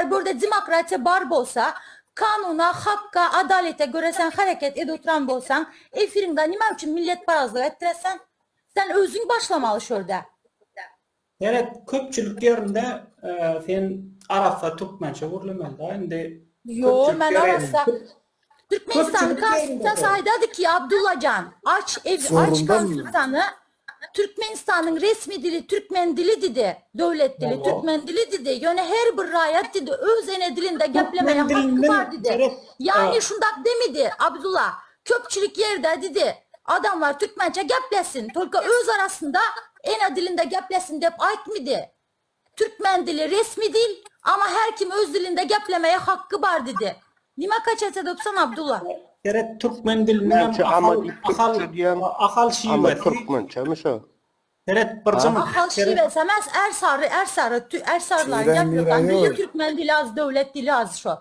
Eğer burada demokrasiya var bolsa, kanuna, hakka, adalete göre sen hareket edip oturan bolsan, efirinde nima için millet barazlığı ettiresen, sen özün başlamalı şurada. Evet, köpçülük yerinde sen Arapça, Türkmençe vurulmalı da. Şimdi Yo, ben Arapça. Türkmenistan'ın konstitusiyası saydadı ki Abdullacan, aç konstitusyanı, Türkmenistan'ın resmi dili Türkmen dili dedi, devlet dili Türkmen dili dedi. Yani her bir rayet dedi, öz ene dilinde geplemeye hakkı var dedi. Yani şundak demedi Abdullah, köpçülük yerde dedi, adamlar Türkmençe geplesin, tolka öz arasında ene dilinde geplesin deyip aytmadı. Türkmen dili resmi dil ama her kim öz dilinde geplemeye hakkı var dedi. Nima kaçata dopsan Abdullah? Evet, Türkmen dilinin akal şivesi. Türkmençemiş o. Evet, bir zaman. Akal şivesi, ersarlar yapıyorlar. Milli Türkmen dili az, devlet dili az şu.